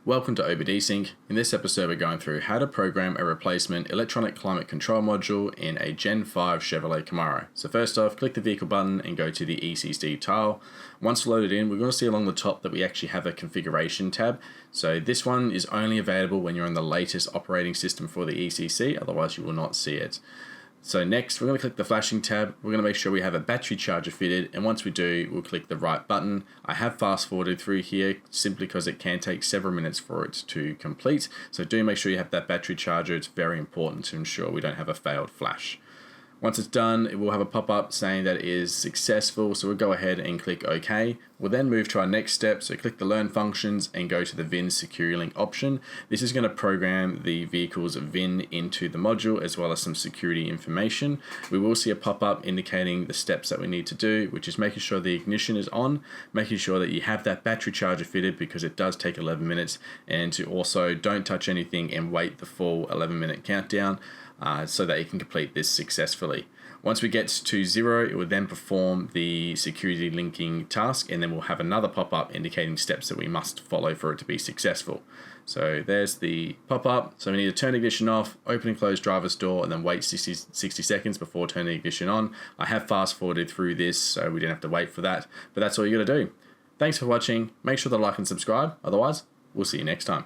Welcome to OBDsync. In this episode we're going through how to program a replacement electronic climate control module in a Gen 5 Chevrolet Camaro. So first off, click the vehicle button and go to the ECC tile. Once loaded in, we're going to see along the top that we actually have a configuration tab. So this one is only available when you're on the latest operating system for the ECC, otherwise you will not see it. So next, we're going to click the flashing tab. We're going to make sure we have a battery charger fitted, and once we do, we'll click the right button. I have fast forwarded through here simply because it can take several minutes for it to complete. So do make sure you have that battery charger. It's very important to ensure we don't have a failed flash. Once it's done, it will have a pop-up saying that it is successful, so we'll go ahead and click OK. We'll then move to our next step, so click the Learn Functions and go to the VIN Security Link option. This is going to program the vehicle's VIN into the module as well as some security information. We will see a pop-up indicating the steps that we need to do, which is making sure the ignition is on, making sure that you have that battery charger fitted because it does take 11 minutes, and to also don't touch anything and wait the full 11-minute countdown. So that you can complete this successfully. Once we get to 0, it will then perform the security linking task, and then we'll have another pop-up indicating steps that we must follow for it to be successful. So there's the pop-up. So we need to turn ignition off, open and close driver's door, and then wait 60 seconds before turning ignition on. I have fast forwarded through this, so we didn't have to wait for that, but that's all you gotta do. Thanks for watching. Make sure to like and subscribe. Otherwise, we'll see you next time.